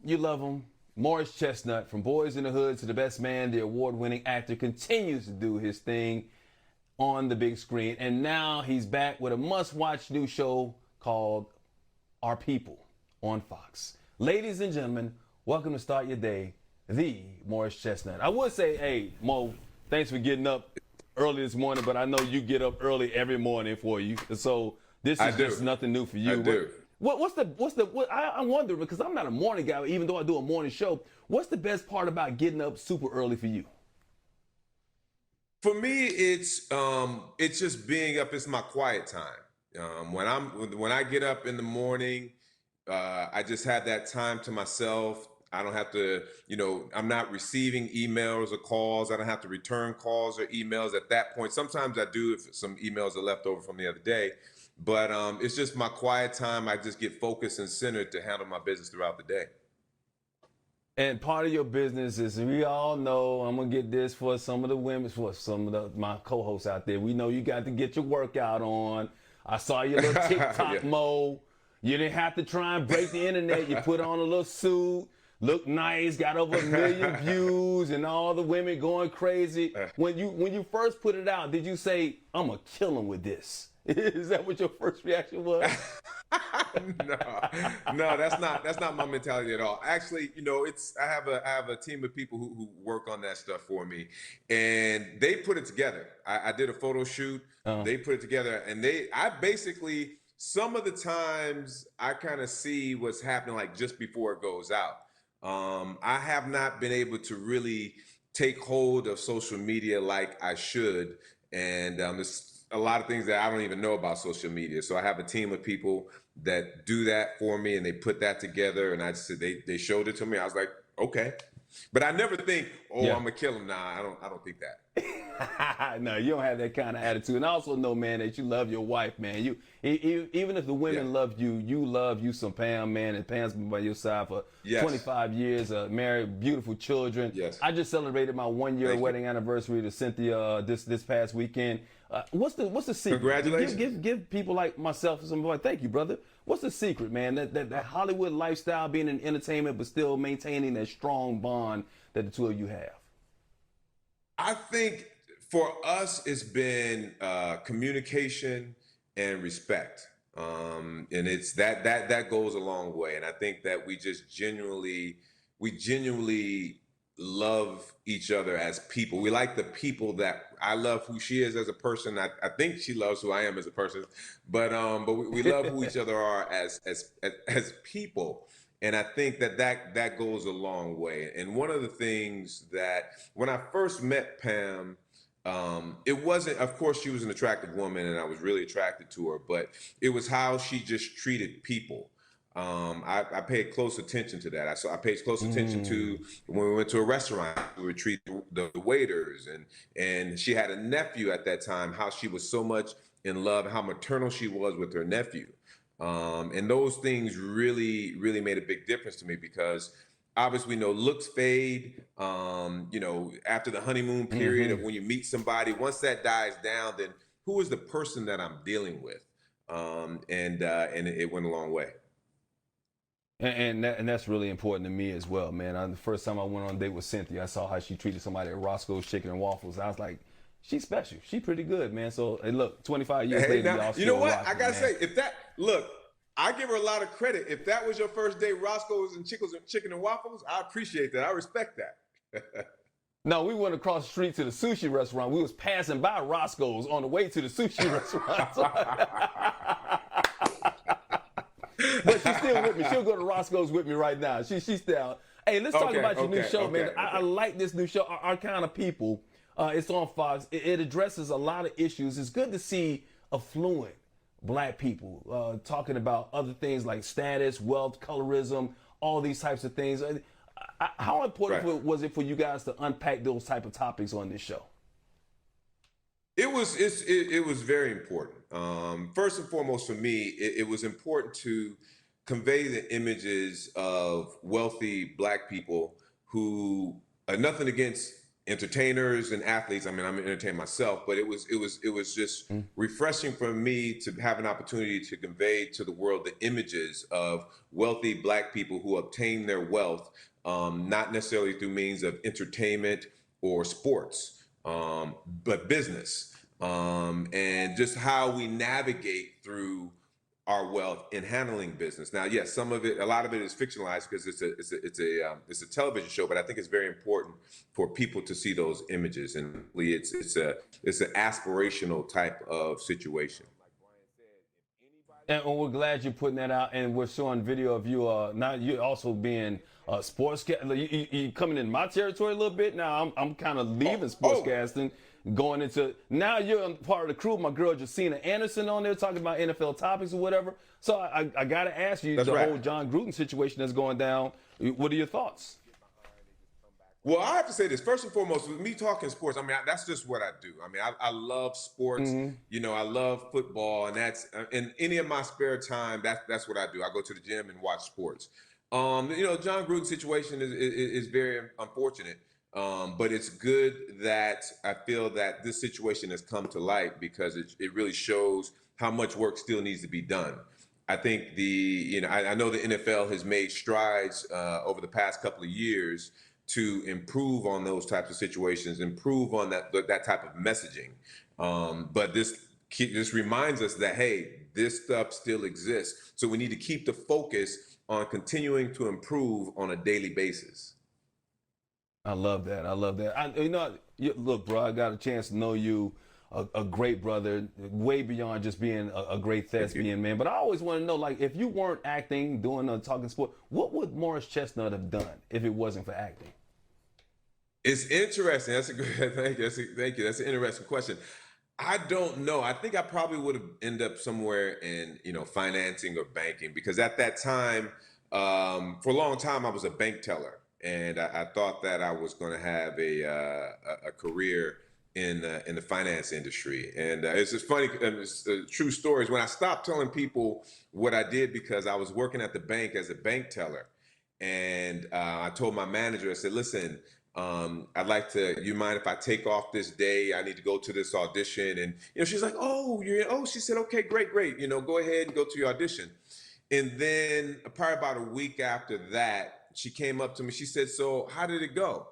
you love him. Morris Chestnut, from Boys in the Hood to the Best Man, the award-winning actor, continues to do his thing on the big screen. And now he's back with a must-watch new show called Our People on Fox. Ladies and gentlemen, welcome to Start Your Day, the Morris Chestnut. I would say, hey, Mo, thanks for getting up early this morning, but I know you get up early every morning for you. So this is just nothing new for you. I do. I'm wondering, because I'm not a morning guy, even though I do a morning show. What's the best part about getting up super early for you? For me, it's just being up. It's my quiet time. When I get up in the morning, I just have that time to myself. I don't have to, I'm not receiving emails or calls. I don't have to return calls or emails at that point. Sometimes I do if some emails are left over from the other day. But it's just my quiet time. I just get focused and centered to handle my business throughout the day. And part of your business is, we all know, I'm going to get this for some of the women, for some of my co-hosts out there. We know you got to get your workout on. I saw your little TikTok, yeah. Mo. You didn't have to try and break the internet. You put on a little suit, look nice, got over 1 million views, and all the women going crazy. When you first put it out, did you say, I'm going to kill them with this? Is that what your first reaction was? No, that's not my mentality at all. Actually, I have a team of people who work on that stuff for me, and they put it together. I did a photo shoot. They put it together, and I basically, some of the times I kind of see what's happening like just before it goes out. I have not been able to really take hold of social media like I should, and it's a lot of things that I don't even know about social media. So I have a team of people that do that for me, and they put that together, and I just said they showed it to me. I was like, okay. But I never think, I'm gonna kill him. Nah, I don't think that. No, you don't have that kind of attitude. And I also know, man, that you love your wife, man. Even if the women love you, you love you some Pam, man, and Pam's been by your side for 25 years, married, beautiful children. Yes. I just celebrated my 1-year wedding anniversary to Cynthia this past weekend. What's the secret? Congratulations. Give people like myself some advice. Thank you, brother. What's the secret, man? That Hollywood lifestyle, being in entertainment, but still maintaining that strong bond that the two of you have. I think for us, it's been communication and respect, and it's that goes a long way. And I think that we genuinely love each other as people. We like the people that I love who she is as a person. I think she loves who I am as a person, but we love who each other are as people. And I think that goes a long way. And one of the things that when I first met Pam, it wasn't, of course, she was an attractive woman and I was really attracted to her, but it was how she just treated people. I paid close attention to that. I paid close attention to when we went to a restaurant, we would treat the waiters, and she had a nephew at that time, how she was so much in love, how maternal she was with her nephew. And those things really, really made a big difference to me, because obviously, looks fade, after the honeymoon period of when you meet somebody. Once that dies down, then who is the person that I'm dealing with? And it went a long way. And that's really important to me as well, man. The first time I went on a date with Cynthia, I saw how she treated somebody at Roscoe's Chicken and Waffles. I was like, she's special. She's pretty good, man. So, hey, look, 25 years later, y'all still you know what? rocking, I gotta man. say, I give her a lot of credit. If that was your first day, Roscoe's and Chicken and Waffles, I appreciate that. I respect that. No, we went across the street to the sushi restaurant. We was passing by Roscoe's on the way to the sushi restaurant. But she's still with me. She'll go to Roscoe's with me right now. She's still. Hey, let's talk about your new show, man. I like this new show, Our Kind of People. It's on Fox. It addresses a lot of issues. It's good to see affluent Black people talking about other things like status, wealth, colorism, all these types of things. How important was it for you guys to unpack those type of topics on this show? It was very important. First and foremost, for me, it was important to convey the images of wealthy Black people who are nothing against entertainers and athletes. I mean, I'm an entertainer myself, but it was just refreshing for me to have an opportunity to convey to the world the images of wealthy Black people who obtain their wealth, not necessarily through means of entertainment or sports, but business, and just how we navigate through our wealth in handling business. Now, yes, some of it, a lot of it is fictionalized because it's a television show, but I think it's very important for people to see those images, and it's an aspirational type of situation. And we're glad you're putting that out, and we're showing video of you. Now you're also being sportscaster. You coming in my territory a little bit. Now I'm kind of leaving sportscasting, going into now you're part of the crew. My girl Jacina Anderson on there talking about NFL topics or whatever. So I got to ask you, That's the right. whole John Gruden situation that's going down. What are your thoughts? Well, I have to say this first and foremost. With me talking sports, I mean that's just what I do. I mean, I love sports. You know, I love football, and that's in any of my spare time. That's what I do. I go to the gym and watch sports. You know, John Gruden's situation is very unfortunate, but it's good that I feel that this situation has come to light because it really shows how much work still needs to be done. I think I know the NFL has made strides over the past couple of years to improve on those types of situations, improve on that type of messaging. But this reminds us that, hey, this stuff still exists. So we need to keep the focus on continuing to improve on a daily basis. I love that. I love that. Look, bro, I got a chance to know you, a great brother, way beyond just being a great thespian, man. But I always want to know, like, if you weren't acting, doing talking sport, what would Morris Chestnut have done if it wasn't for acting? It's interesting. That's a good thank you. Thank you. That's an interesting question. I don't know. I think I probably would have ended up somewhere in financing or banking because at that time, for a long time, I was a bank teller, and I thought that I was going to have a career in the finance industry. And it's just funny. It's true stories. When I stopped telling people what I did because I was working at the bank as a bank teller, and I told my manager, I said, "Listen, I'd like to, you mind if I take off this day? I need to go to this audition." And, she's like, she said, "Okay, great. Go ahead and go to your audition." And then probably about a week after that, she came up to me. She said, "So how did it go?"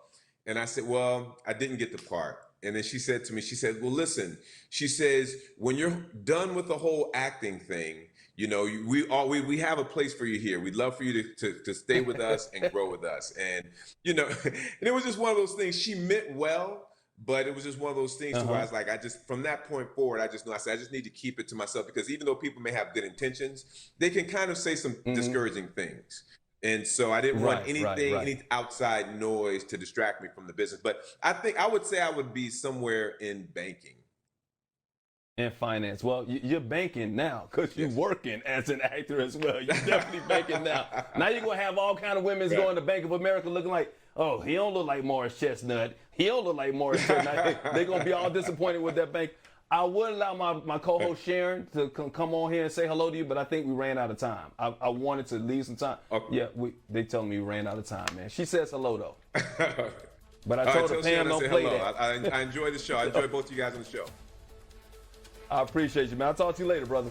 And I said, "Well, I didn't get the part." And then she said to me, she said, "Well, listen," she says, "when you're done with the whole acting thing, we have a place for you here. We'd love for you to stay with us and grow with us." And, and it was just one of those things. She meant well, but it was just one of those things to where I was like, from that point forward, I just knew, I said, I just need to keep it to myself because even though people may have good intentions, they can kind of say some discouraging things. And so I didn't want any outside noise to distract me from the business. But I would say I would be somewhere in banking. And finance. Well, you're banking now because you're working as an actor as well. You're definitely banking now. Now you're going to have all kind of women going to Bank of America looking like, "Oh, he don't look like Morris Chestnut. He don't look like Morris Chestnut." They're going to be all disappointed with that bank. I would allow my co-host Sharon to come on here and say hello to you, but I think we ran out of time. I wanted to leave some time. Okay. Yeah, they told me we ran out of time, man. She says hello, though. But I told her, Pam, don't play that. I enjoy the show. I enjoy both you guys on the show. I appreciate you, man. I'll talk to you later, brother.